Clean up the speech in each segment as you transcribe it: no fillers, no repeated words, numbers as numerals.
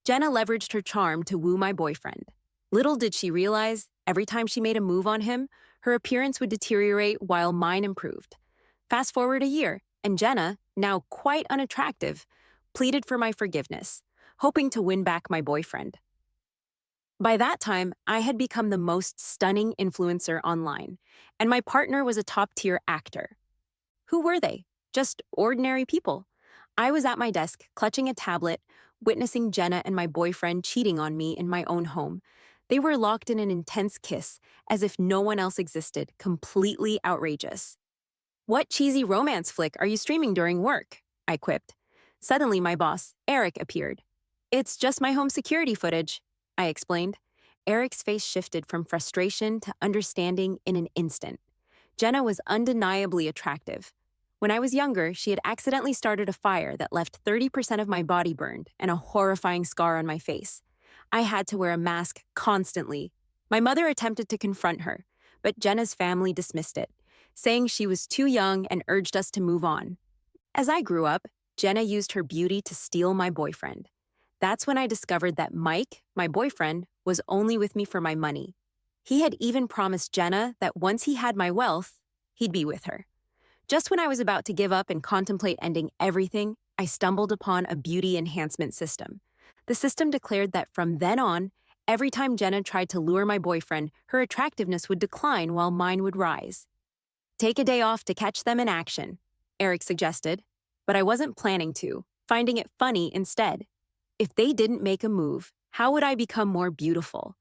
Jenna leveraged her charm to woo my boyfriend. Little did she realize, every time she made a move on him, her appearance would deteriorate while mine improved. Fast forward a year, and Jenna, now quite unattractive, pleaded for my forgiveness, hoping to win back my boyfriend. By that time, I had become the most stunning influencer online, and my partner was a top-tier actor. Who were they? Just ordinary people. I was at my desk, clutching a tablet, witnessing Jenna and my boyfriend cheating on me in my own home. They were locked in an intense kiss, as if no one else existed, completely outrageous. "What cheesy romance flick are you streaming during work?" I quipped. Suddenly, my boss, Eric, appeared. "It's just my home security footage," I explained. Eric's face shifted from frustration to understanding in an instant. Jenna was undeniably attractive. When I was younger, she had accidentally started a fire that left 30% of my body burned and a horrifying scar on my face. I had to wear a mask constantly. My mother attempted to confront her, but Jenna's family dismissed it, saying she was too young and urged us to move on. As I grew up, Jenna used her beauty to steal my boyfriend. That's when I discovered that Mike, my boyfriend, was only with me for my money. He had even promised Jenna that once he had my wealth, he'd be with her. Just when I was about to give up and contemplate ending everything, I stumbled upon a beauty enhancement system. The system declared that from then on, every time Jenna tried to lure my boyfriend, her attractiveness would decline while mine would rise. "Take a day off to catch them in action," Eric suggested, but I wasn't planning to, finding it funny instead. If they didn't make a move, how would I become more beautiful?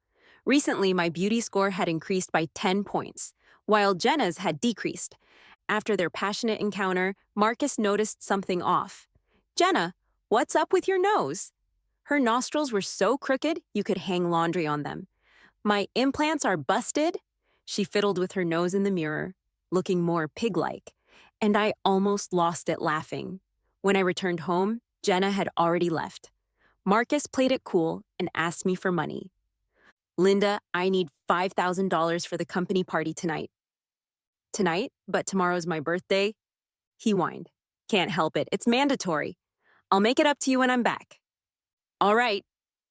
Recently, my beauty score had increased by 10 points, while Jenna's had decreased. After their passionate encounter, Marcus noticed something off. "Jenna, what's up with your nose?" Her nostrils were so crooked you could hang laundry on them. "My implants are busted?" She fiddled with her nose in the mirror, looking more pig-like, and I almost lost it laughing. When I returned home, Jenna had already left. Marcus played it cool and asked me for money. "Linda, I need $5,000 for the company party tonight." "Tonight? But tomorrow's my birthday?" He whined. "Can't help it. It's mandatory. I'll make it up to you when I'm back." "All right."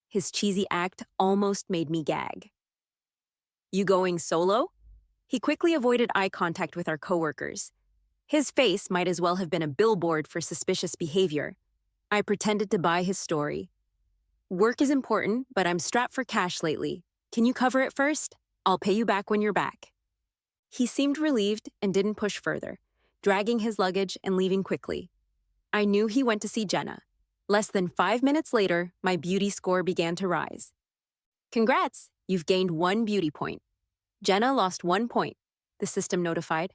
His cheesy act almost made me gag. "You going solo?" He quickly avoided eye contact with our coworkers. His face might as well have been a billboard for suspicious behavior. I pretended to buy his story. "Work is important, but I'm strapped for cash lately. Can you cover it first? I'll pay you back when you're back." He seemed relieved and didn't push further, dragging his luggage and leaving quickly. I knew he went to see Jenna. Less than 5 minutes later, my beauty score began to rise. "Congrats, you've gained 1 beauty point." Jenna lost 1 point, the system notified.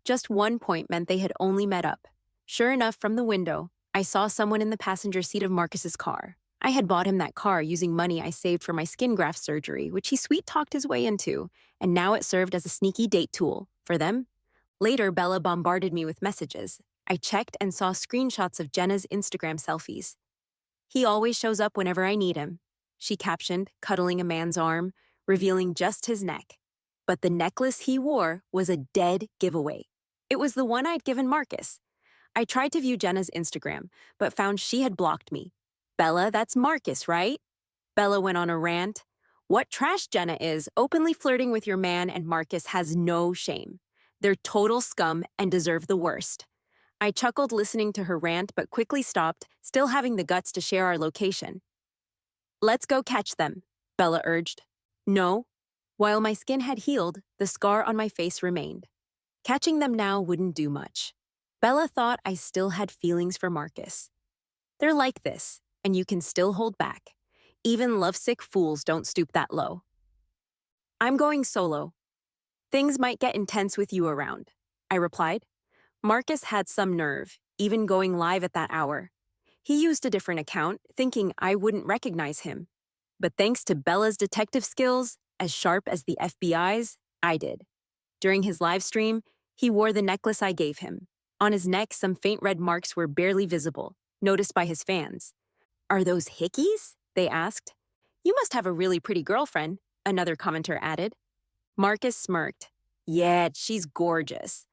Just 1 point meant they had only met up. Sure enough, from the window, I saw someone in the passenger seat of Marcus's car. I had bought him that car using money I saved for my skin graft surgery, which he sweet-talked his way into, and now it served as a sneaky date tool for them. Later, Bella bombarded me with messages. I checked and saw screenshots of Jenna's Instagram selfies. "He always shows up whenever I need him," she captioned, cuddling a man's arm, revealing just his neck. But the necklace he wore was a dead giveaway. It was the one I'd given Marcus. I tried to view Jenna's Instagram, but found she had blocked me. "Bella, that's Marcus, right?" Bella went on a rant. "What trash Jenna is, openly flirting with your man, and Marcus has no shame. They're total scum and deserve the worst." I chuckled listening to her rant, but quickly stopped, still having the guts to share our location. "Let's go catch them," Bella urged. "No." While my skin had healed, the scar on my face remained. Catching them now wouldn't do much. Bella thought I still had feelings for Marcus. "They're like this, and you can still hold back. Even lovesick fools don't stoop that low." "I'm going solo. Things might get intense with you around," I replied. Marcus had some nerve, even going live at that hour. He used a different account, thinking I wouldn't recognize him. But thanks to Bella's detective skills, as sharp as the FBI's, I did. During his live stream, he wore the necklace I gave him. On his neck, some faint red marks were barely visible, noticed by his fans. "Are those hickeys?" they asked. "You must have a really pretty girlfriend," another commenter added. Marcus smirked. "Yeah, she's gorgeous."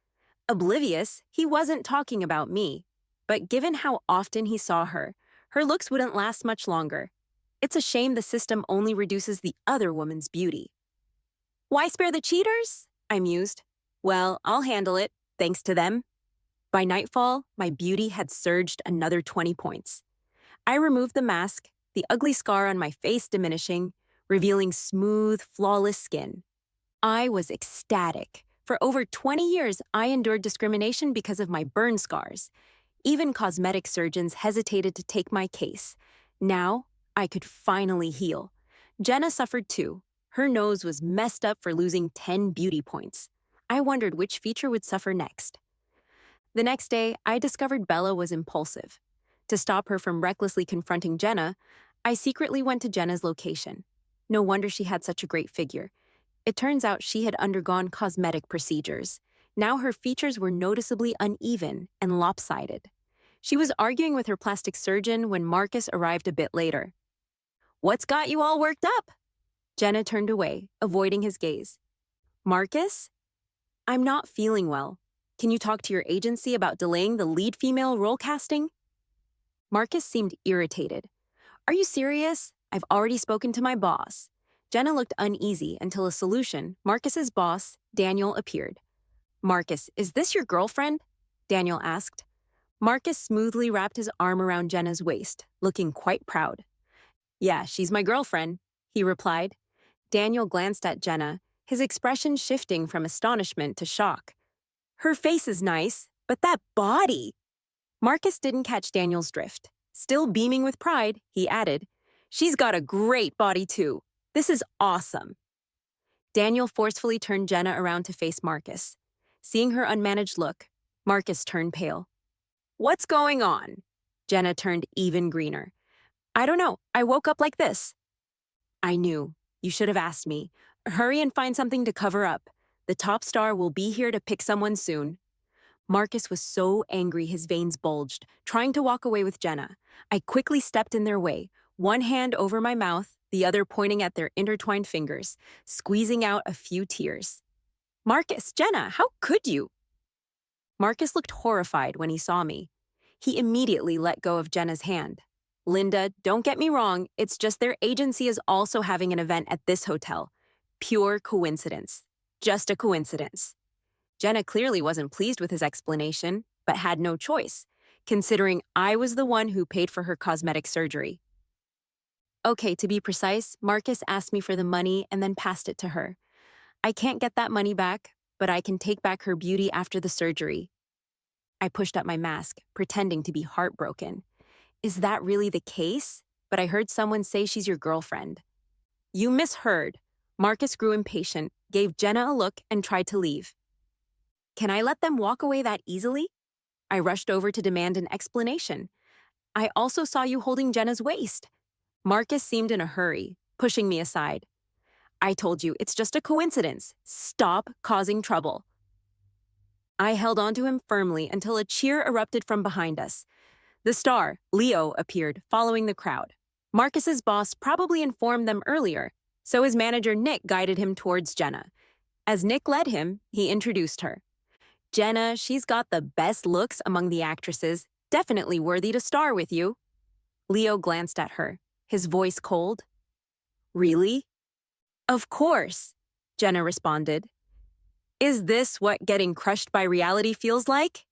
Oblivious, he wasn't talking about me. But given how often he saw her, her looks wouldn't last much longer. It's a shame the system only reduces the other woman's beauty. Why spare the cheaters? I mused. Well, I'll handle it, thanks to them. By nightfall, my beauty had surged another 20 points. I removed the mask, the ugly scar on my face diminishing, revealing smooth, flawless skin. I was ecstatic. For over 20 years, I endured discrimination because of my burn scars. Even cosmetic surgeons hesitated to take my case. Now, I could finally heal. Jenna suffered too. Her nose was messed up for losing 10 beauty points. I wondered which feature would suffer next. The next day, I discovered Bella was impulsive. To stop her from recklessly confronting Jenna, I secretly went to Jenna's location. No wonder she had such a great figure. It turns out she had undergone cosmetic procedures. Now her features were noticeably uneven and lopsided. She was arguing with her plastic surgeon when Marcus arrived a bit later. "What's got you all worked up?" Jenna turned away, avoiding his gaze. "Marcus? I'm not feeling well. Can you talk to your agency about delaying the lead female role casting?" Marcus seemed irritated. "Are you serious? I've already spoken to my boss." Jenna looked uneasy until a solution, Marcus's boss, Daniel, appeared. "Marcus, is this your girlfriend?" Daniel asked. Marcus smoothly wrapped his arm around Jenna's waist, looking quite proud. "Yeah, she's my girlfriend," he replied. Daniel glanced at Jenna, his expression shifting from astonishment to shock. "Her face is nice, but that body!" Marcus didn't catch Daniel's drift. Still beaming with pride, he added, "She's got a great body too. This is awesome." Daniel forcefully turned Jenna around to face Marcus. Seeing her unmanaged look, Marcus turned pale. "What's going on?" Jenna turned even greener. "I don't know. I woke up like this." "I knew. You should have asked me. Hurry and find something to cover up. The top star will be here to pick someone soon." Marcus was so angry his veins bulged, trying to walk away with Jenna. I quickly stepped in their way, one hand over my mouth, the other pointing at their intertwined fingers, squeezing out a few tears. "Marcus, Jenna, how could you?" Marcus looked horrified when he saw me. He immediately let go of Jenna's hand. "Linda, don't get me wrong, it's just their agency is also having an event at this hotel. Pure coincidence. Just a coincidence." Jenna clearly wasn't pleased with his explanation, but had no choice, considering I was the one who paid for her cosmetic surgery. Okay, to be precise, Marcus asked me for the money and then passed it to her. I can't get that money back, but I can take back her beauty after the surgery. I pushed up my mask, pretending to be heartbroken. "Is that really the case? But I heard someone say she's your girlfriend." "You misheard." Marcus grew impatient, gave Jenna a look, and tried to leave. "Can I let them walk away that easily?" I rushed over to demand an explanation. "I also saw you holding Jenna's waist." Marcus seemed in a hurry, pushing me aside. "I told you, it's just a coincidence. Stop causing trouble." I held onto him firmly until a cheer erupted from behind us. The star, Leo, appeared, following the crowd. Marcus's boss probably informed them earlier, so his manager Nick guided him towards Jenna. As Nick led him, he introduced her. "Jenna, she's got the best looks among the actresses, definitely worthy to star with you." Leo glanced at her, his voice cold. "Really?" "Of course," Jenna responded. "Is this what getting crushed by reality feels like?"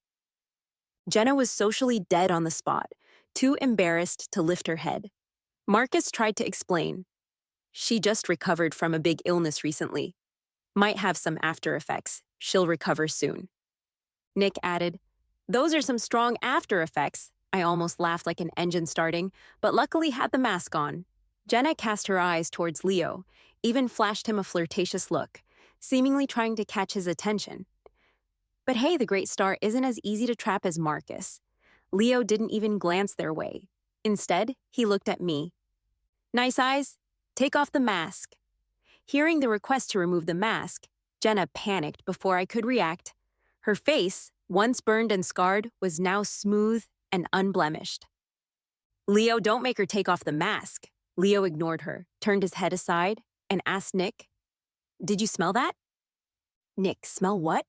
Jenna was socially dead on the spot, too embarrassed to lift her head. Marcus tried to explain. "She just recovered from a big illness recently. Might have some after effects. She'll recover soon." Nick added, "Those are some strong after effects." I almost laughed like an engine starting, but luckily had the mask on. Jenna cast her eyes towards Leo, even flashed him a flirtatious look, seemingly trying to catch his attention. But hey, the great star isn't as easy to trap as Marcus. Leo didn't even glance their way. Instead, he looked at me. "Nice eyes? Take off the mask." Hearing the request to remove the mask, Jenna panicked before I could react. Her face, once burned and scarred, was now smooth and unblemished. "Leo, don't make her take off the mask." Leo ignored her, turned his head aside, and asked Nick, "Did you smell that?" "Nick, smell what?"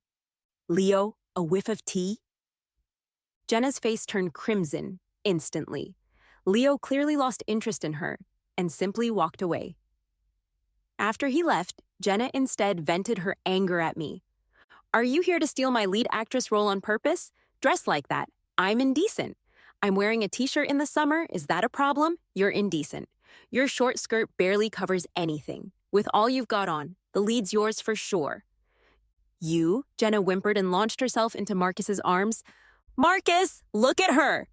"Leo, a whiff of tea?" Jenna's face turned crimson instantly. Leo clearly lost interest in her. and simply walked away. After he left, Jenna instead vented her anger at me. Are you here to steal my lead actress role on purpose? Dress like that. I'm indecent. I'm wearing a t-shirt in the summer. Is that a problem? You're indecent. Your short skirt barely covers anything. With all you've got on, the lead's yours for sure. You? Jenna whimpered and launched herself into Marcus's arms. Marcus, look at her!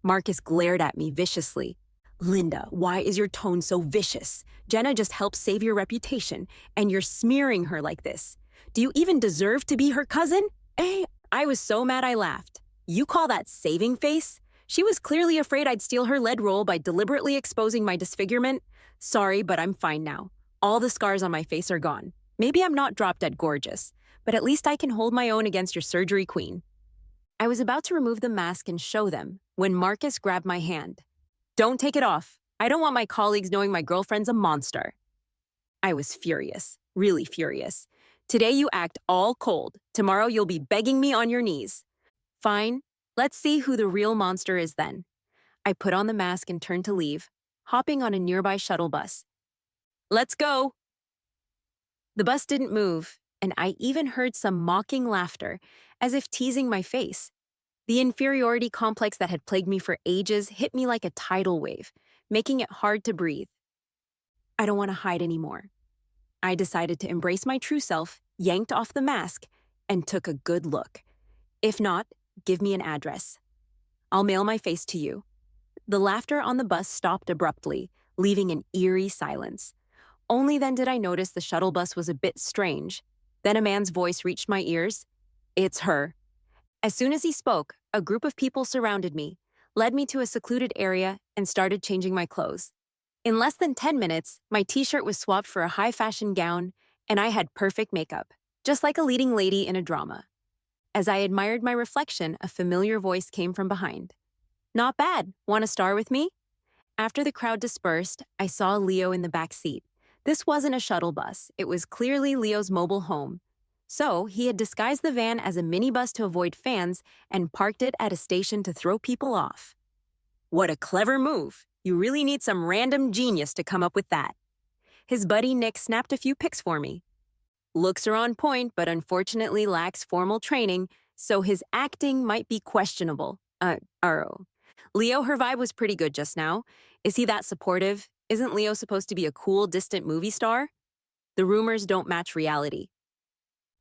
Marcus glared at me viciously. Linda, why is your tone so vicious? Jenna just helped save your reputation, and you're smearing her like this. Do you even deserve to be her cousin? I was so mad I laughed. You call that saving face? She was clearly afraid I'd steal her lead role by deliberately exposing my disfigurement. Sorry, but I'm fine now. All the scars on my face are gone. Maybe I'm not drop-dead gorgeous, but at least I can hold my own against your surgery queen. I was about to remove the mask and show them when Marcus grabbed my hand. Don't take it off. I don't want my colleagues knowing my girlfriend's a monster. I was furious, really furious. Today you act all cold. Tomorrow you'll be begging me on your knees. Fine, let's see who the real monster is then. I put on the mask and turned to leave, hopping on a nearby shuttle bus. Let's go! The bus didn't move, and I even heard some mocking laughter, as if teasing my face. The inferiority complex that had plagued me for ages hit me like a tidal wave, making it hard to breathe. I don't want to hide anymore. I decided to embrace my true self, yanked off the mask, and took a good look. If not, give me an address. I'll mail my face to you. The laughter on the bus stopped abruptly, leaving an eerie silence. Only then did I notice the shuttle bus was a bit strange. Then a man's voice reached my ears. It's her. As soon as he spoke, a group of people surrounded me, led me to a secluded area, and started changing my clothes. In less than 10 minutes, my t-shirt was swapped for a high-fashion gown, and I had perfect makeup, just like a leading lady in a drama. As I admired my reflection, a familiar voice came from behind. Not bad. Want to star with me? After the crowd dispersed, I saw Leo in the back seat. This wasn't a shuttle bus. It was clearly Leo's mobile home. So, he had disguised the van as a minibus to avoid fans and parked it at a station to throw people off. What a clever move. You really need some random genius to come up with that. His buddy Nick snapped a few pics for me. Looks are on point, but unfortunately lacks formal training, so his acting might be questionable. Leo, her vibe was pretty good just now. Is he that supportive? Isn't Leo supposed to be a cool, distant movie star? The rumors don't match reality.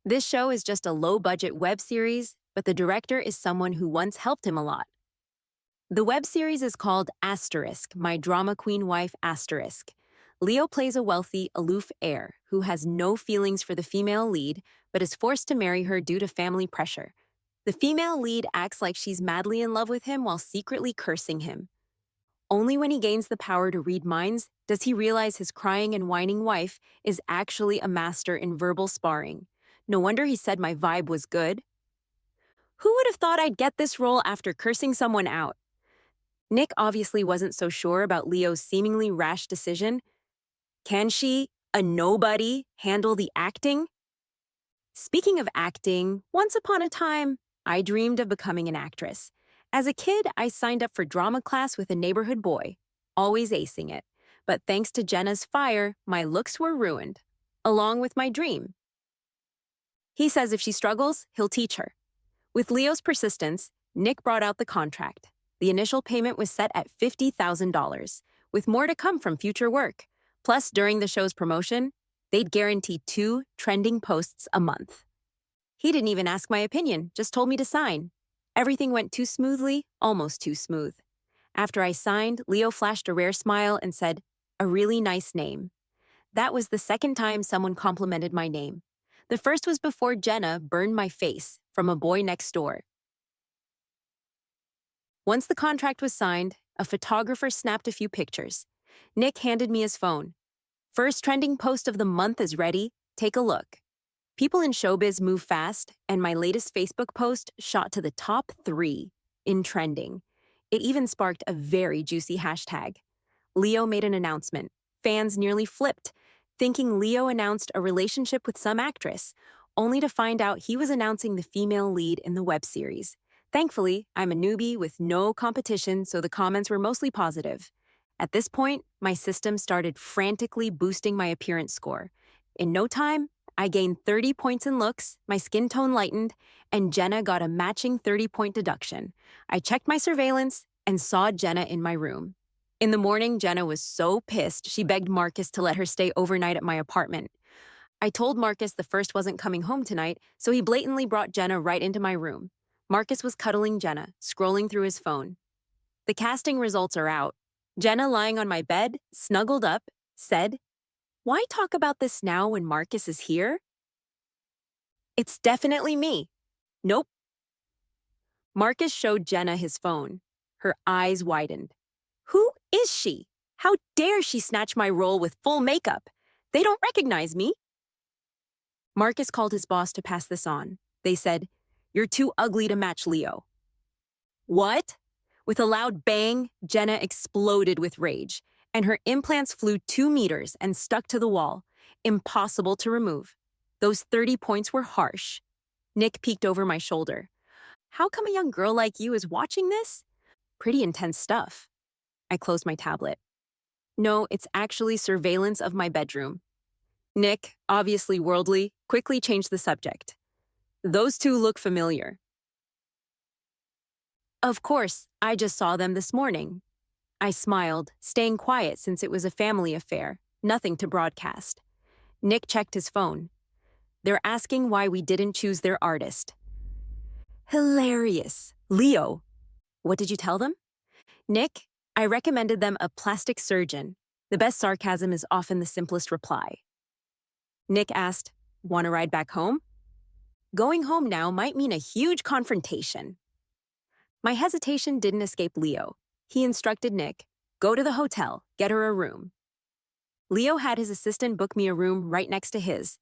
This show is just a low-budget web series, but the director is someone who once helped him a lot. The web series is called Asterisk, My Drama Queen Wife Asterisk. Leo plays a wealthy, aloof heir who has no feelings for the female lead, but is forced to marry her due to family pressure. The female lead acts like she's madly in love with him while secretly cursing him. Only when he gains the power to read minds does he realize his crying and whining wife is actually a master in verbal sparring. No wonder he said my vibe was good. Who would have thought I'd get this role after cursing someone out? Nick obviously wasn't so sure about Leo's seemingly rash decision. Can she, a nobody, handle the acting? Speaking of acting, once upon a time, I dreamed of becoming an actress. As a kid, I signed up for drama class with a neighborhood boy, always acing it. But thanks to Jenna's fire, my looks were ruined, along with my dream. He says if she struggles, he'll teach her. With Leo's persistence, Nick brought out the contract. The initial payment was set at $50,000, with more to come from future work. Plus, during the show's promotion, they'd guarantee 2 trending posts a month. He didn't even ask my opinion, just told me to sign. Everything went too smoothly, almost too smooth. After I signed, Leo flashed a rare smile and said, "A really nice name." That was the second time someone complimented my name. The first was before Jenna burned my face from a boy next door. Once the contract was signed, a photographer snapped a few pictures. Nick handed me his phone. First trending post of the month is ready. Take a look. People in showbiz move fast, and my latest Facebook post shot to the top 3 in trending. It even sparked a very juicy hashtag. Leo made an announcement. Fans nearly flipped, thinking Leo announced a relationship with some actress, only to find out he was announcing the female lead in the web series. Thankfully, I'm a newbie with no competition, so the comments were mostly positive. At this point, my system started frantically boosting my appearance score. In no time, I gained 30 points in looks, my skin tone lightened, and Jenna got a matching 30-point deduction. I checked my surveillance and saw Jenna in my room. In the morning, Jenna was so pissed she begged Marcus to let her stay overnight at my apartment. I told Marcus the first wasn't coming home tonight, so he blatantly brought Jenna right into my room. Marcus was cuddling Jenna, scrolling through his phone. The casting results are out. Jenna, lying on my bed, snuggled up, said, "Why talk about this now when Marcus is here?" "It's definitely me." "Nope." Marcus showed Jenna his phone. Her eyes widened. "Who is she? How dare she snatch my role with full makeup? They don't recognize me." Marcus called his boss to pass this on. They said, "You're too ugly to match Leo." "What?" With a loud bang, Jenna exploded with rage, and her implants flew 2 meters and stuck to the wall. Impossible to remove. Those 30 points were harsh. Nick peeked over my shoulder. "How come a young girl like you is watching this?" "Pretty intense stuff." I closed my tablet. "No, it's actually surveillance of my bedroom." Nick, obviously worldly, quickly changed the subject. "Those two look familiar." "Of course, I just saw them this morning." I smiled, staying quiet since it was a family affair, nothing to broadcast. Nick checked his phone. "They're asking why we didn't choose their artist." Hilarious. "Leo." "What did you tell them?" "Nick, I recommended them a plastic surgeon." The best sarcasm is often the simplest reply. Nick asked, "Want to ride back home?" Going home now might mean a huge confrontation. My hesitation didn't escape Leo. He instructed Nick, "Go to the hotel, get her a room." Leo had his assistant book me a room right next to his.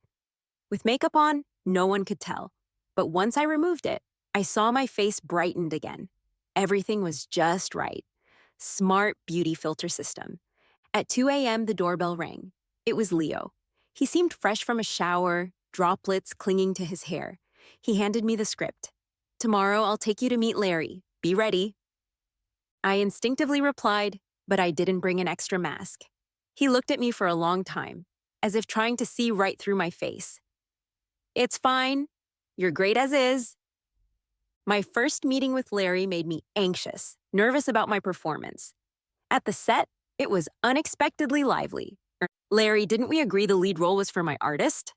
With makeup on, no one could tell. But once I removed it, I saw my face brightened again. Everything was just right. Smart beauty filter system. At 2 a.m., the doorbell rang. It was Leo. He seemed fresh from a shower, droplets clinging to his hair. He handed me the script. "Tomorrow, I'll take you to meet Larry. Be ready." I instinctively replied, but I didn't bring an extra mask. He looked at me for a long time, as if trying to see right through my face. "It's fine. You're great as is." My first meeting with Larry made me anxious, nervous about my performance. At the set, it was unexpectedly lively. "Larry, didn't we agree the lead role was for my artist?"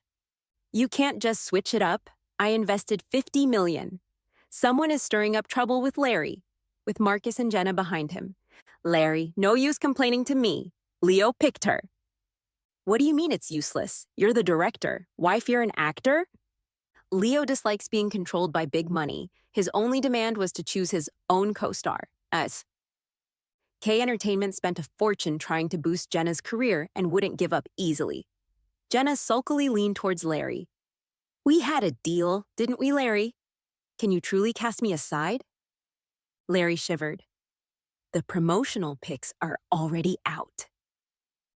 "You can't just switch it up. I invested $50 million. Someone is stirring up trouble with Larry," with Marcus and Jenna behind him. "Larry, no use complaining to me. Leo picked her." "What do you mean it's useless? You're the director. Why fear an actor?" "Leo dislikes being controlled by big money. His only demand was to choose his own co-star, us." K Entertainment spent a fortune trying to boost Jenna's career and wouldn't give up easily. Jenna sulkily leaned towards Larry. "We had a deal, didn't we, Larry? Can you truly cast me aside?" Larry shivered. "The promotional pics are already out."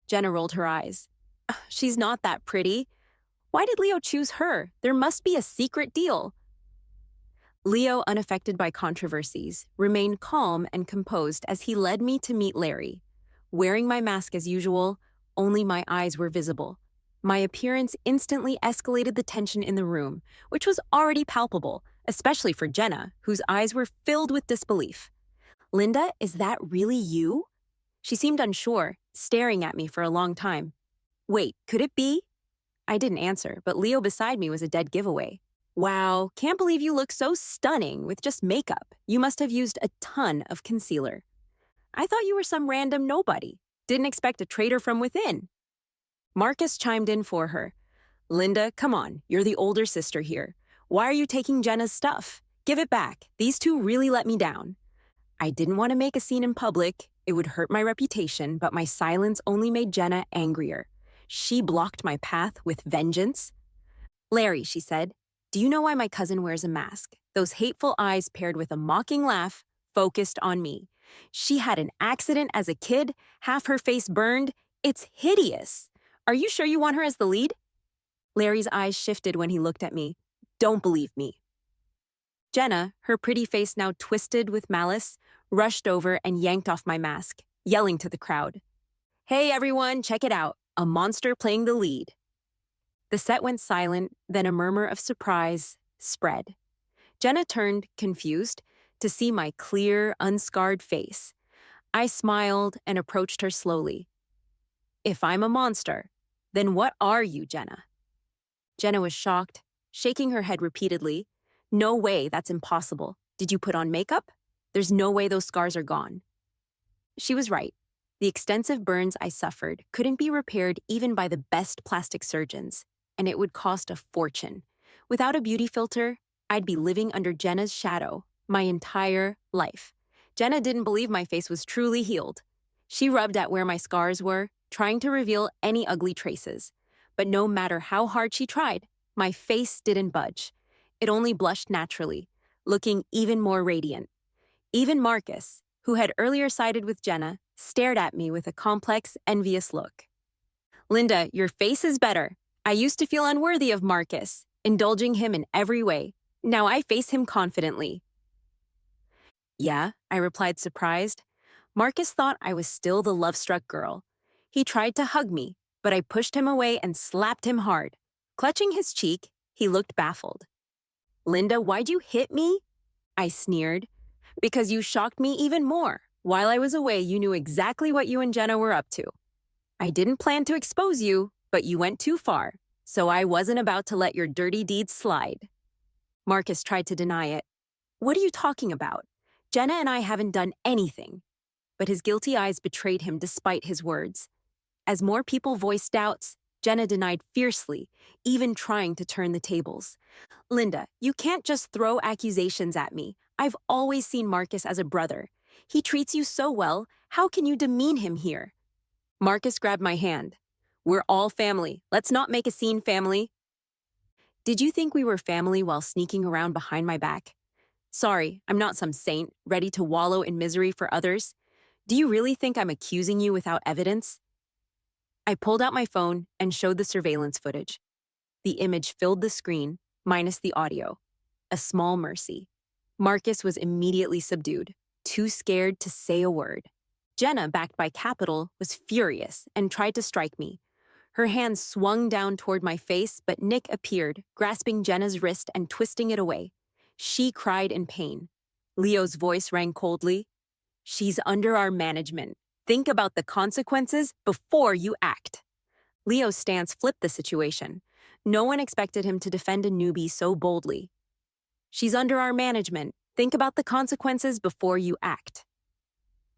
Jenna rolled her eyes. "She's not that pretty. Why did Leo choose her? There must be a secret deal." Leo, unaffected by controversies, remained calm and composed as he led me to meet Larry. Wearing my mask as usual, only my eyes were visible. My appearance instantly escalated the tension in the room, which was already palpable, especially for Jenna, whose eyes were filled with disbelief. "Linda, is that really you?" She seemed unsure, staring at me for a long time. "Wait, could it be?" I didn't answer, but Leo beside me was a dead giveaway. "Wow, can't believe you look so stunning with just makeup. You must have used a ton of concealer." "I thought you were some random nobody. Didn't expect a traitor from within." Marcus chimed in for her. "Linda, come on, you're the older sister here. Why are you taking Jenna's stuff? Give it back. These two really let me down." I didn't want to make a scene in public. It would hurt my reputation, but my silence only made Jenna angrier. She blocked my path with vengeance. "Larry," she said, "do you know why my cousin wears a mask?" Those hateful eyes paired with a mocking laugh focused on me. "She had an accident as a kid, half her face burned. It's hideous. Are you sure you want her as the lead?" Larry's eyes shifted when he looked at me. "Don't believe me." Jenna, her pretty face now twisted with malice, rushed over and yanked off my mask. yelling to the crowd, "Hey everyone, check it out, a monster playing the lead." The set went silent, then a murmur of surprise spread. Jenna turned, confused, to see my clear, unscarred face. I smiled and approached her slowly. "If I'm a monster, then what are you, Jenna?" Jenna was shocked, shaking her head repeatedly. "No way, that's impossible. Did you put on makeup? There's no way those scars are gone." She was right. The extensive burns I suffered couldn't be repaired even by the best plastic surgeons, and it would cost a fortune. Without a beauty filter, I'd be living under Jenna's shadow my entire life. Jenna didn't believe my face was truly healed. She rubbed at where my scars were, trying to reveal any ugly traces. But no matter how hard she tried, my face didn't budge. It only blushed naturally, looking even more radiant. Even Marcus, who had earlier sided with Jenna, stared at me with a complex, envious look. "Linda, your face is better. I used to feel unworthy of Marcus, indulging him in every way. Now I face him confidently." "Yeah," I replied, surprised. Marcus thought I was still the love-struck girl. He tried to hug me, but I pushed him away and slapped him hard. Clutching his cheek, he looked baffled. "Linda, why'd you hit me?" I sneered. "Because you shocked me even more. While I was away, you knew exactly what you and Jenna were up to. I didn't plan to expose you, but you went too far, so I wasn't about to let your dirty deeds slide." Marcus tried to deny it. "What are you talking about? Jenna and I haven't done anything." But his guilty eyes betrayed him despite his words. As more people voiced doubts, Jenna denied fiercely, even trying to turn the tables. "Linda, you can't just throw accusations at me. I've always seen Marcus as a brother. He treats you so well. How can you demean him here?" Marcus grabbed my hand. "We're all family. Let's not make a scene, family." "Did you think we were family while sneaking around behind my back? Sorry, I'm not some saint, ready to wallow in misery for others. Do you really think I'm accusing you without evidence?" I pulled out my phone and showed the surveillance footage. The image filled the screen, minus the audio. A small mercy. Marcus was immediately subdued, too scared to say a word. Jenna, backed by capital, was furious and tried to strike me. Her hand swung down toward my face, but Nick appeared, grasping Jenna's wrist and twisting it away. She cried in pain. Leo's voice rang coldly. "She's under our management. Think about the consequences before you act." Leo's stance flipped the situation. No one expected him to defend a newbie so boldly. "She's under our management. Think about the consequences before you act."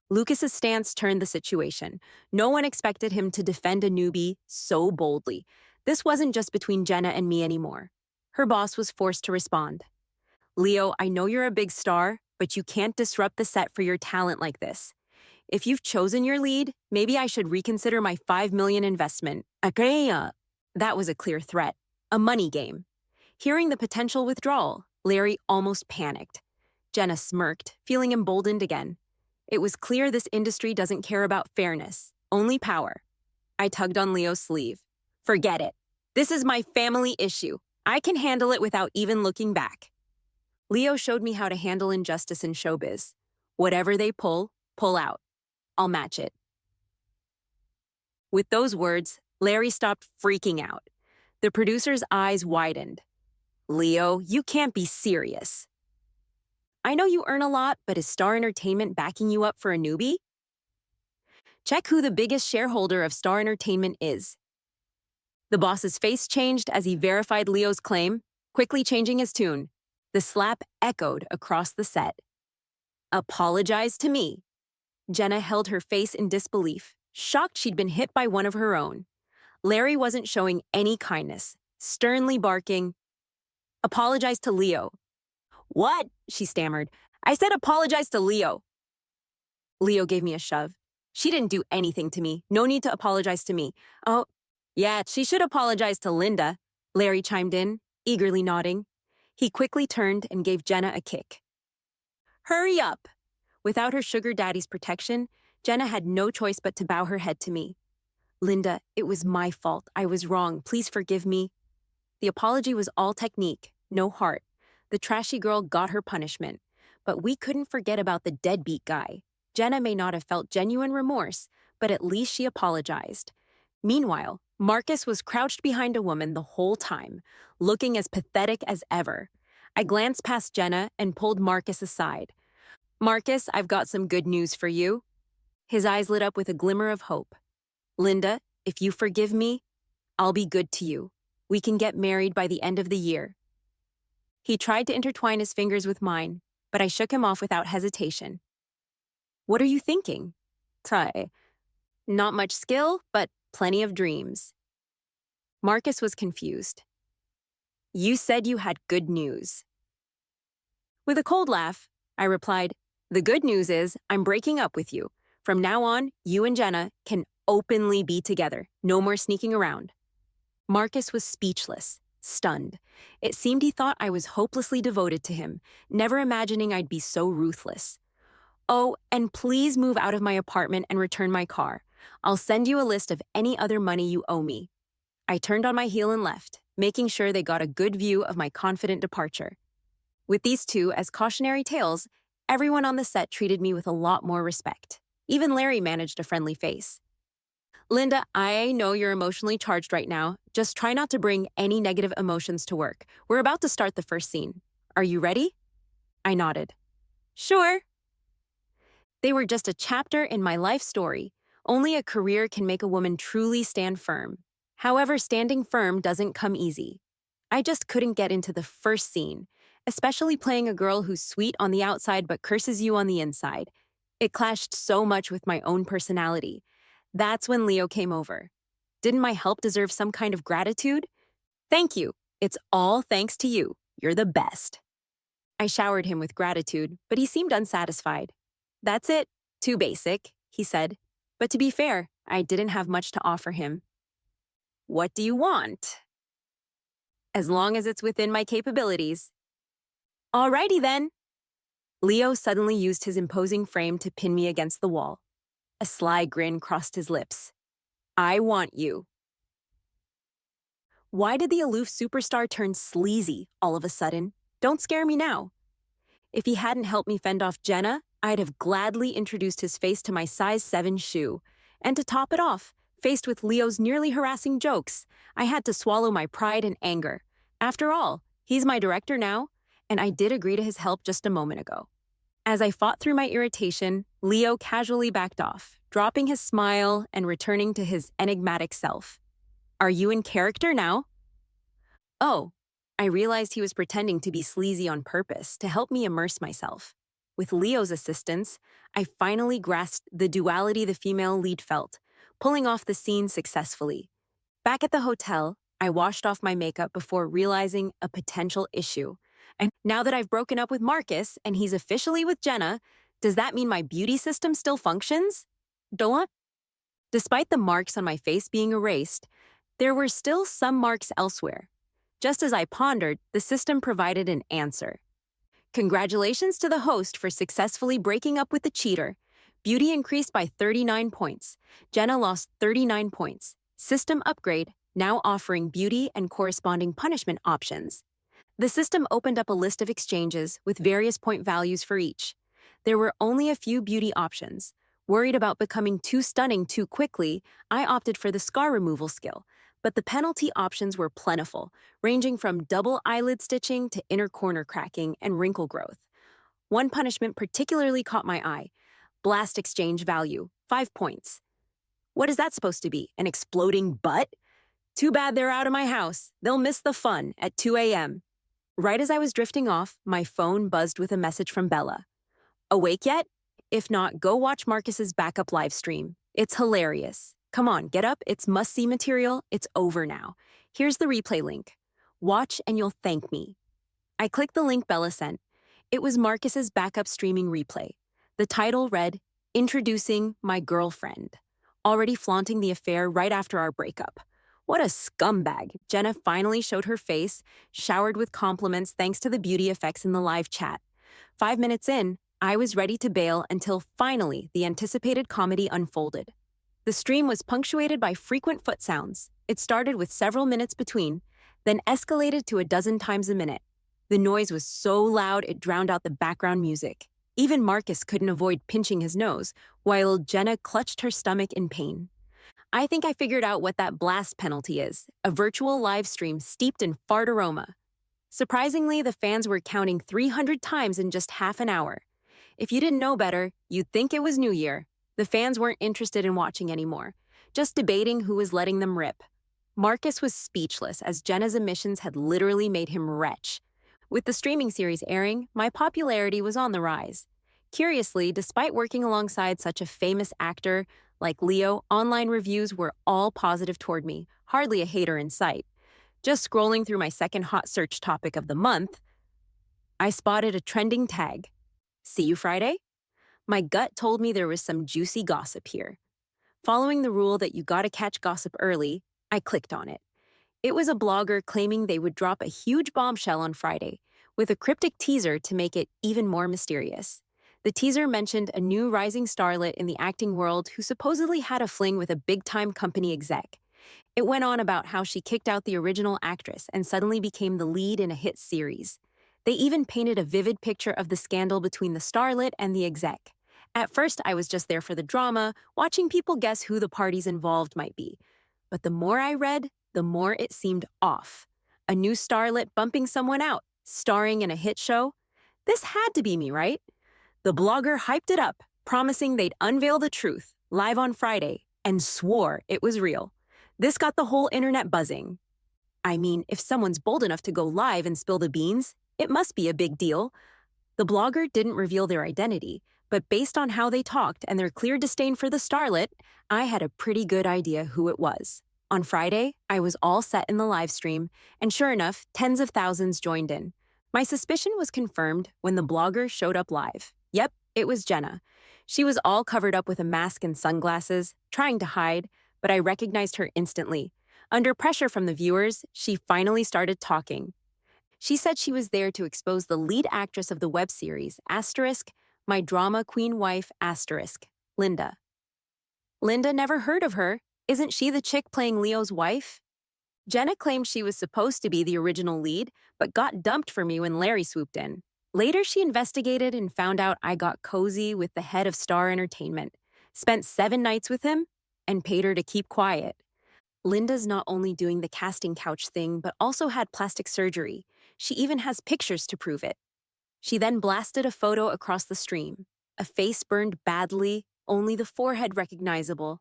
Lucas's stance turned the situation. No one expected him to defend a newbie so boldly. This wasn't just between Jenna and me anymore. Her boss was forced to respond. "Leo, I know you're a big star, but you can't disrupt the set for your talent like this. If you've chosen your lead, maybe I should reconsider my $5 million investment." Okay. That was a clear threat, a money game. Hearing the potential withdrawal, Larry almost panicked. Jenna smirked, feeling emboldened again. It was clear this industry doesn't care about fairness, only power. I tugged on Leo's sleeve. "Forget it. This is my family issue. I can handle it without even looking back." Leo showed me how to handle injustice in showbiz. Whatever they pull out. I'll match it. With those words, Larry stopped freaking out. The producer's eyes widened. "Leo, you can't be serious." "I know you earn a lot, but is Star Entertainment backing you up for a newbie? Check who the biggest shareholder of Star Entertainment is." The boss's face changed as he verified Leo's claim, quickly changing his tune. The slap echoed across the set. "Apologize to me." Jenna held her face in disbelief, shocked she'd been hit by one of her own. Larry wasn't showing any kindness, sternly barking, "Apologize to Leo." "What?" she stammered. "I said apologize to Leo." Leo gave me a shove. "She didn't do anything to me. No need to apologize to me." "Oh, yeah, she should apologize to Linda," Larry chimed in, eagerly nodding. He quickly turned and gave Jenna a kick. "Hurry up!" Without her sugar daddy's protection, Jenna had no choice but to bow her head to me. "Linda, it was my fault. I was wrong. Please forgive me." The apology was all technique, no heart. The trashy girl got her punishment. But we couldn't forget about the deadbeat guy. Jenna may not have felt genuine remorse, but at least she apologized. Meanwhile, Marcus was crouched behind a woman the whole time, looking as pathetic as ever. I glanced past Jenna and pulled Marcus aside. Marcus, I've got some good news for you. His eyes lit up with a glimmer of hope. Linda, if you forgive me, I'll be good to you. We can get married by the end of the year. He tried to intertwine his fingers with mine, but I shook him off without hesitation. What are you thinking? Ty. Not much skill, but plenty of dreams. Marcus was confused. You said you had good news. With a cold laugh, I replied, the good news is I'm breaking up with you. From now on, you and Jenna can openly be together. No more sneaking around. Marcus was speechless, stunned. It seemed he thought I was hopelessly devoted to him, never imagining I'd be so ruthless. Oh, and please move out of my apartment and return my car. I'll send you a list of any other money you owe me. I turned on my heel and left, making sure they got a good view of my confident departure. With these two as cautionary tales, everyone on the set treated me with a lot more respect. Even Larry managed a friendly face. Linda, I know you're emotionally charged right now. Just try not to bring any negative emotions to work. We're about to start the first scene. Are you ready? I nodded. Sure. They were just a chapter in my life story. Only a career can make a woman truly stand firm. However, standing firm doesn't come easy. I just couldn't get into the first scene, especially playing a girl who's sweet on the outside but curses you on the inside. It clashed so much with my own personality. That's when Leo came over. Didn't my help deserve some kind of gratitude? Thank you. It's all thanks to you. You're the best. I showered him with gratitude, but he seemed unsatisfied. That's it. Too basic, he said. But to be fair, I didn't have much to offer him. What do you want? As long as it's within my capabilities. Alrighty then. Leo suddenly used his imposing frame to pin me against the wall. A sly grin crossed his lips. I want you. Why did the aloof superstar turn sleazy all of a sudden? Don't scare me now. If he hadn't helped me fend off Jenna, I'd have gladly introduced his face to my size 7 shoe. And to top it off, faced with Leo's nearly harassing jokes, I had to swallow my pride and anger. After all, he's my director now, and I did agree to his help just a moment ago. As I fought through my irritation, Leo casually backed off, dropping his smile and returning to his enigmatic self. Are you in character now? Oh, I realized he was pretending to be sleazy on purpose to help me immerse myself. With Leo's assistance, I finally grasped the duality the female lead felt, pulling off the scene successfully. Back at the hotel, I washed off my makeup before realizing a potential issue. And now that I've broken up with Marcus and he's officially with Jenna, does that mean my beauty system still functions? Doa? Despite the marks on my face being erased, there were still some marks elsewhere. Just as I pondered, the system provided an answer. Congratulations to the host for successfully breaking up with the cheater. Beauty increased by 39 points. Jenna lost 39 points. System upgrade, now offering beauty and corresponding punishment options. The system opened up a list of exchanges with various point values for each. There were only a few beauty options. Worried about becoming too stunning too quickly, I opted for the scar removal skill, but the penalty options were plentiful, ranging from double eyelid stitching to inner corner cracking and wrinkle growth. One punishment particularly caught my eye. Blast exchange value, 5 points. What is that supposed to be, an exploding butt? Too bad they're out of my house. They'll miss the fun at 2 a.m. Right as I was drifting off, my phone buzzed with a message from Bella. Awake yet? If not, go watch Marcus's backup live stream. It's hilarious. Come on, get up. It's must-see material. It's over now. Here's the replay link. Watch and you'll thank me. I clicked the link Bella sent. It was Marcus's backup streaming replay. The title read, Introducing My Girlfriend. Already flaunting the affair right after our breakup. What a scumbag. Jenna finally showed her face, showered with compliments thanks to the beauty effects in the live chat. 5 minutes in, I was ready to bail until finally the anticipated comedy unfolded. The stream was punctuated by frequent foot sounds. It started with several minutes between, then escalated to 12 times a minute. The noise was so loud it drowned out the background music. Even Marcus couldn't avoid pinching his nose, while Jenna clutched her stomach in pain. I think I figured out what that blast penalty is, a virtual live stream steeped in fart aroma. Surprisingly, the fans were counting 300 times in just half an hour. If you didn't know better, you'd think it was New Year. The fans weren't interested in watching anymore, just debating who was letting them rip. Marcus was speechless as Jenna's emissions had literally made him retch. With the streaming series airing, my popularity was on the rise. Curiously, despite working alongside such a famous actor like Leo, online reviews were all positive toward me, hardly a hater in sight. Just scrolling through my second hot search topic of the month, I spotted a trending tag. See you Friday? My gut told me there was some juicy gossip here. Following the rule that you gotta catch gossip early, I clicked on it. It was a blogger claiming they would drop a huge bombshell on Friday, with a cryptic teaser to make it even more mysterious. The teaser mentioned a new rising starlet in the acting world who supposedly had a fling with a big-time company exec. It went on about how she kicked out the original actress and suddenly became the lead in a hit series. They even painted a vivid picture of the scandal between the starlet and the exec. At first, I was just there for the drama, watching people guess who the parties involved might be. But the more I read, the more it seemed off. A new starlet bumping someone out, starring in a hit show? This had to be me, right? The blogger hyped it up, promising they'd unveil the truth, live on Friday, and swore it was real. This got the whole internet buzzing. I mean, if someone's bold enough to go live and spill the beans, it must be a big deal. The blogger didn't reveal their identity, but based on how they talked and their clear disdain for the starlet, I had a pretty good idea who it was. On Friday, I was all set in the live stream, and sure enough, tens of thousands joined in. My suspicion was confirmed when the blogger showed up live. Yep, it was Jenna. She was all covered up with a mask and sunglasses, trying to hide, but I recognized her instantly. Under pressure from the viewers, she finally started talking. She said she was there to expose the lead actress of the web series, my drama queen wife, Linda. Linda, never heard of her. Isn't she the chick playing Leo's wife? Jenna claimed she was supposed to be the original lead, but got dumped for me when Larry swooped in. Later, she investigated and found out I got cozy with the head of Star Entertainment, spent 7 nights with him, and paid her to keep quiet. Linda's not only doing the casting couch thing, but also had plastic surgery. She even has pictures to prove it. She then blasted a photo across the stream. A face burned badly, only the forehead recognizable.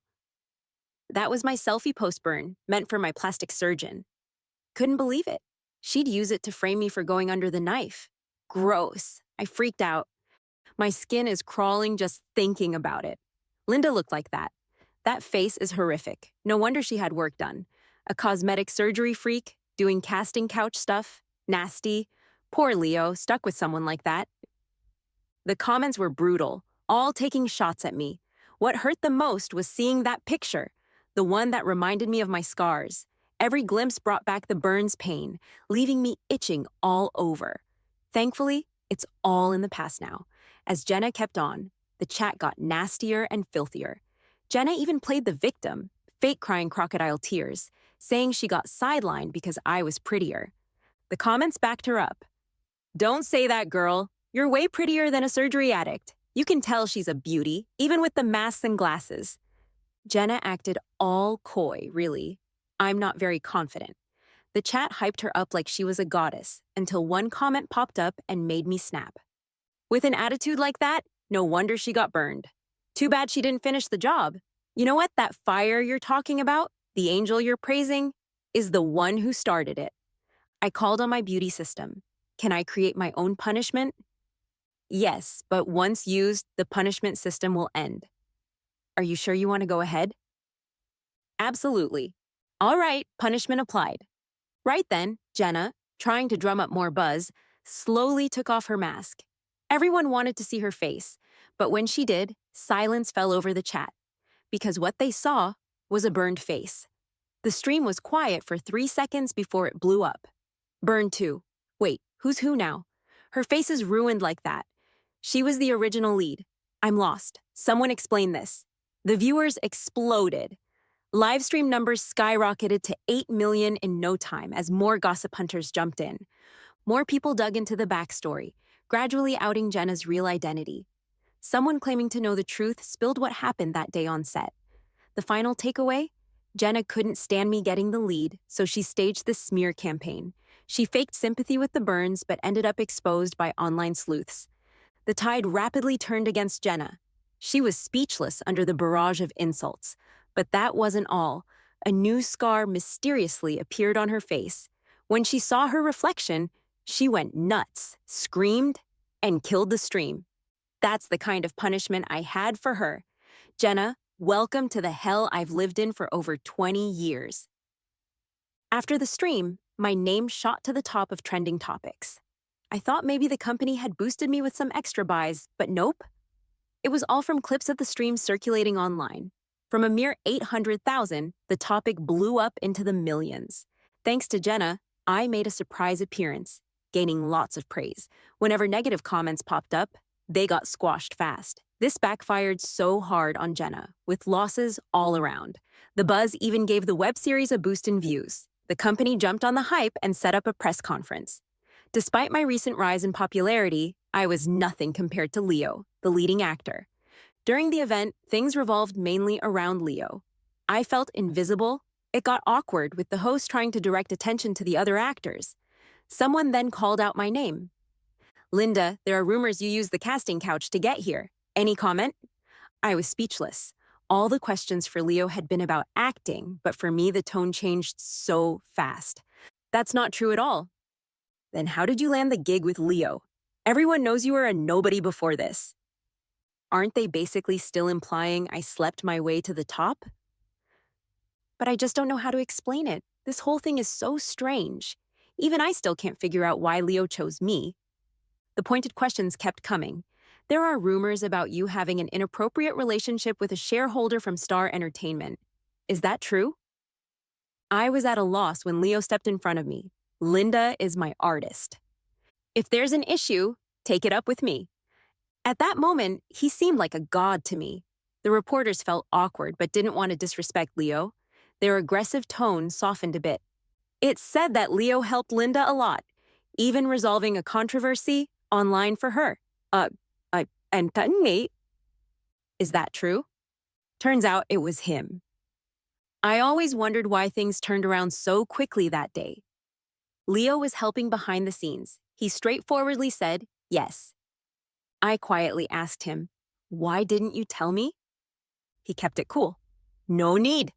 That was my selfie post-burn, meant for my plastic surgeon. Couldn't believe it. She'd use it to frame me for going under the knife. Gross. I freaked out. My skin is crawling just thinking about it. Linda looked like that. That face is horrific. No wonder she had work done. A cosmetic surgery freak, doing casting couch stuff. Nasty. Poor Leo, stuck with someone like that. The comments were brutal, all taking shots at me. What hurt the most was seeing that picture, the one that reminded me of my scars. Every glimpse brought back the burn's pain, leaving me itching all over. Thankfully, it's all in the past now. As Jenna kept on, the chat got nastier and filthier. Jenna even played the victim, fake crying crocodile tears, saying she got sidelined because I was prettier. The comments backed her up. Don't say that, girl. You're way prettier than a surgery addict. You can tell she's a beauty, even with the masks and glasses. Jenna acted all coy, really. I'm not very confident. The chat hyped her up like she was a goddess, until one comment popped up and made me snap. With an attitude like that, no wonder she got burned. Too bad she didn't finish the job. You know what? That fire you're talking about, the angel you're praising, is the one who started it. I called on my beauty system. Can I create my own punishment? Yes, but once used, the punishment system will end. Are you sure you want to go ahead? Absolutely. All right, punishment applied. Right then, Jenna, trying to drum up more buzz, slowly took off her mask. Everyone wanted to see her face, but when she did, silence fell over the chat, because what they saw was a burned face. The stream was quiet for 3 seconds before it blew up. Burned too. Wait, who's who now? Her face is ruined like that. She was the original lead. I'm lost. Someone explain this. The viewers exploded. Livestream numbers skyrocketed to 8 million in no time as more gossip hunters jumped in. More people dug into the backstory, gradually outing Jenna's real identity. Someone claiming to know the truth spilled what happened that day on set. The final takeaway? Jenna couldn't stand me getting the lead, so she staged this smear campaign. She faked sympathy with the burns, but ended up exposed by online sleuths. The tide rapidly turned against Jenna. She was speechless under the barrage of insults. But that wasn't all. A new scar mysteriously appeared on her face. When she saw her reflection, she went nuts, screamed, and killed the stream. That's the kind of punishment I had for her. Jenna, welcome to the hell I've lived in for over 20 years. After the stream, my name shot to the top of trending topics. I thought maybe the company had boosted me with some extra buys, but nope. It was all from clips of the stream circulating online. From a mere 800,000, the topic blew up into the millions. Thanks to Jenna, I made a surprise appearance, gaining lots of praise. Whenever negative comments popped up, they got squashed fast. This backfired so hard on Jenna, with losses all around. The buzz even gave the web series a boost in views. The company jumped on the hype and set up a press conference. Despite my recent rise in popularity, I was nothing compared to Leo, the leading actor. During the event, things revolved mainly around Leo. I felt invisible. It got awkward with the host trying to direct attention to the other actors. Someone then called out my name. "Linda, there are rumors you used the casting couch to get here. Any comment?" I was speechless. All the questions for Leo had been about acting, but for me, the tone changed so fast. "That's not true at all." "Then how did you land the gig with Leo? Everyone knows you were a nobody before this." Aren't they basically still implying I slept my way to the top? But I just don't know how to explain it. This whole thing is so strange. Even I still can't figure out why Leo chose me. The pointed questions kept coming. "There are rumors about you having an inappropriate relationship with a shareholder from Star Entertainment. Is that true?" I was at a loss when Leo stepped in front of me. "Linda is my artist. If there's an issue, take it up with me." At that moment, he seemed like a god to me. The reporters felt awkward but didn't want to disrespect Leo. Their aggressive tone softened a bit. It's said that Leo helped Linda a lot, even resolving a controversy online for her. And is that true? Turns out it was him. I always wondered why things turned around so quickly that day. Leo was helping behind the scenes. He straightforwardly said, yes. I quietly asked him, "Why didn't you tell me?" He kept it cool. "No need."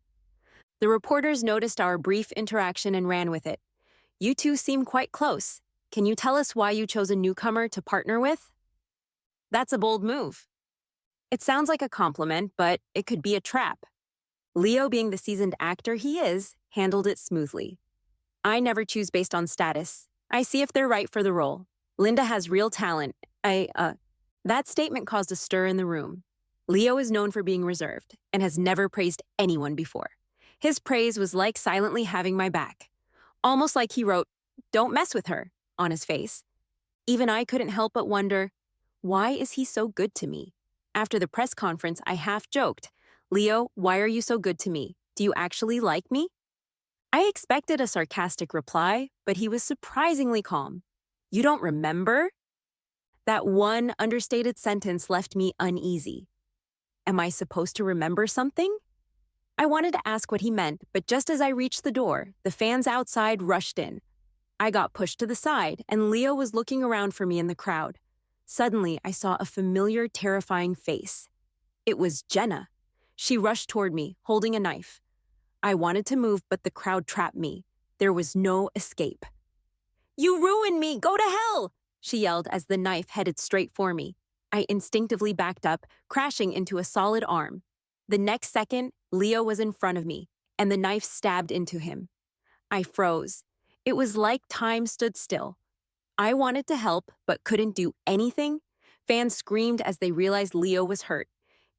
The reporters noticed our brief interaction and ran with it. "You two seem quite close. Can you tell us why you chose a newcomer to partner with?" That's a bold move. It sounds like a compliment, but it could be a trap. Leo, being the seasoned actor he is, handled it smoothly. "I never choose based on status. I see if they're right for the role. Linda has real talent. That statement caused a stir in the room. Leo is known for being reserved and has never praised anyone before. His praise was like silently having my back. Almost like he wrote, "Don't mess with her," on his face. Even I couldn't help but wonder, why is he so good to me? After the press conference, I half joked, "Leo, why are you so good to me? Do you actually like me?" I expected a sarcastic reply, but he was surprisingly calm. "You don't remember?" That one understated sentence left me uneasy. Am I supposed to remember something? I wanted to ask what he meant, but just as I reached the door, the fans outside rushed in. I got pushed to the side, and Leo was looking around for me in the crowd. Suddenly, I saw a familiar, terrifying face. It was Jenna. She rushed toward me, holding a knife. I wanted to move, but the crowd trapped me. There was no escape. "You ruined me! Go to hell!" she yelled as the knife headed straight for me. I instinctively backed up, crashing into a solid arm. The next second, Leo was in front of me, and the knife stabbed into him. I froze. It was like time stood still. I wanted to help, but couldn't do anything. Fans screamed as they realized Leo was hurt.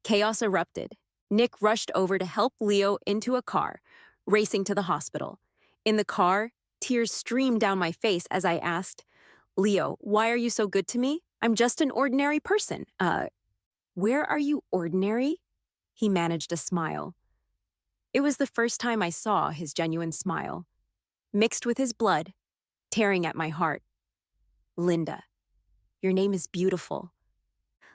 Chaos erupted. Nick rushed over to help Leo into a car, racing to the hospital. In the car, tears streamed down my face as I asked, "Leo, why are you so good to me? I'm just an ordinary person." Where are you ordinary?" He managed a smile. It was the first time I saw his genuine smile, mixed with his blood, tearing at my heart. "Linda, your name is beautiful."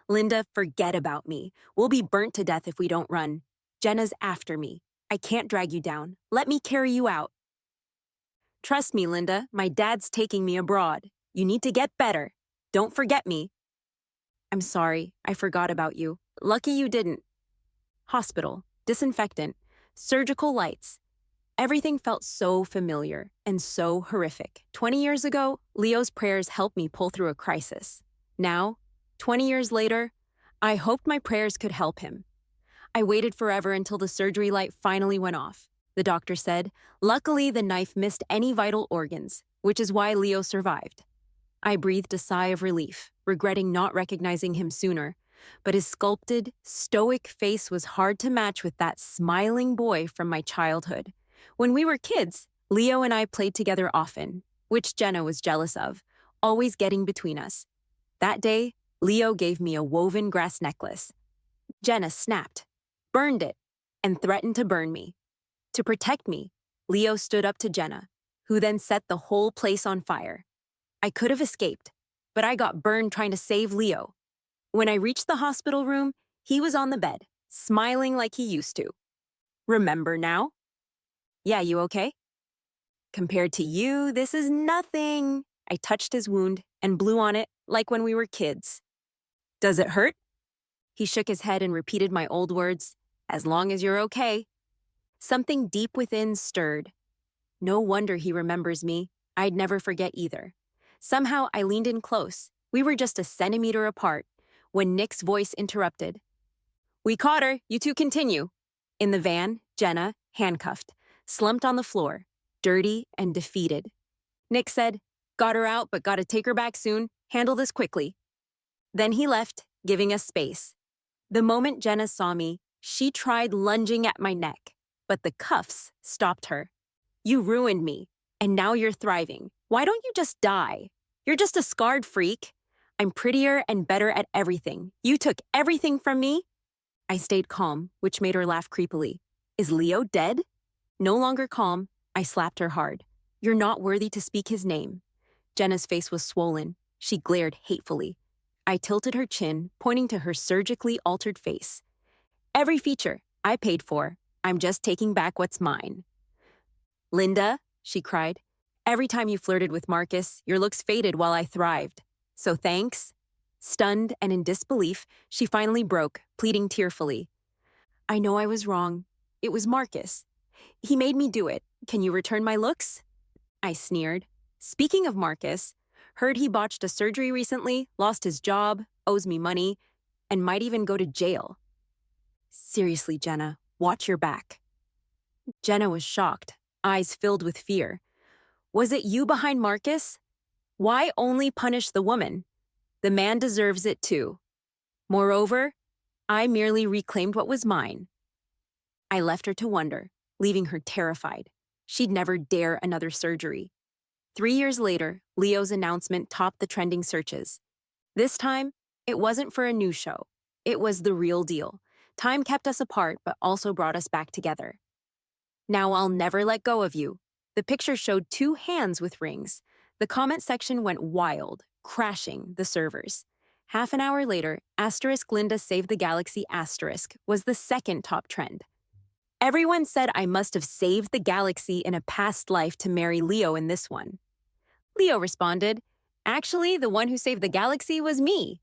Linda, forget about me. We'll be burnt to death if we don't run. Jenna's after me. I can't drag you down. Let me carry you out. Trust me, Linda, my dad's taking me abroad. You need to get better. Don't forget me. I'm sorry, I forgot about you. Lucky you didn't. Hospital, disinfectant, surgical lights. Everything felt so familiar and so horrific. 20 years ago, Leo's prayers helped me pull through a crisis. Now, 20 years later, I hoped my prayers could help him. I waited forever until the surgery light finally went off. The doctor said, luckily the knife missed any vital organs, which is why Leo survived. I breathed a sigh of relief, regretting not recognizing him sooner, but his sculpted, stoic face was hard to match with that smiling boy from my childhood. When we were kids, Leo and I played together often, which Jenna was jealous of, always getting between us. That day, Leo gave me a woven grass necklace. Jenna snapped, burned it, and threatened to burn me. To protect me, Leo stood up to Jenna, who then set the whole place on fire. I could have escaped, but I got burned trying to save Leo. When I reached the hospital room, he was on the bed, smiling like he used to. Remember now? Yeah, you okay? Compared to you, this is nothing. I touched his wound and blew on it like when we were kids. Does it hurt? He shook his head and repeated my old words, as long as you're okay. Something deep within stirred. No wonder he remembers me. I'd never forget either. Somehow I leaned in close. We were just a centimeter apart when Nick's voice interrupted. We caught her. You two continue. In the van, Jenna, handcuffed, slumped on the floor, dirty and defeated. Nick said, got her out, but gotta take her back soon. Handle this quickly. Then he left, giving us space. The moment Jenna saw me, she tried lunging at my neck, but the cuffs stopped her. You ruined me, and now you're thriving. Why don't you just die? You're just a scarred freak. I'm prettier and better at everything. You took everything from me. I stayed calm, which made her laugh creepily. Is Leo dead? No longer calm, I slapped her hard. You're not worthy to speak his name. Jenna's face was swollen. She glared hatefully. I tilted her chin, pointing to her surgically altered face. Every feature I paid for. I'm just taking back what's mine. Linda, she cried, every time you flirted with Marcus, your looks faded while I thrived. So thanks. Stunned and in disbelief, she finally broke, pleading tearfully. I know I was wrong. It was Marcus. He made me do it. Can you return my looks? I sneered. Speaking of Marcus, heard he botched a surgery recently, lost his job, owes me money, and might even go to jail. Seriously, Jenna, watch your back. Jenna was shocked, eyes filled with fear. Was it you behind Marcus? Why only punish the woman? The man deserves it too. Moreover, I merely reclaimed what was mine. I left her to wonder, leaving her terrified. She'd never dare another surgery. 3 years later, Leo's announcement topped the trending searches. This time, it wasn't for a new show. It was the real deal. Time kept us apart, but also brought us back together. Now I'll never let go of you. The picture showed 2 hands with rings. The comment section went wild, crashing the servers. Half an hour later, Asterisk Linda Saved the Galaxy Asterisk was the second top trend. Everyone said I must have saved the galaxy in a past life to marry Leo in this one. Leo responded, actually, the one who saved the galaxy was me.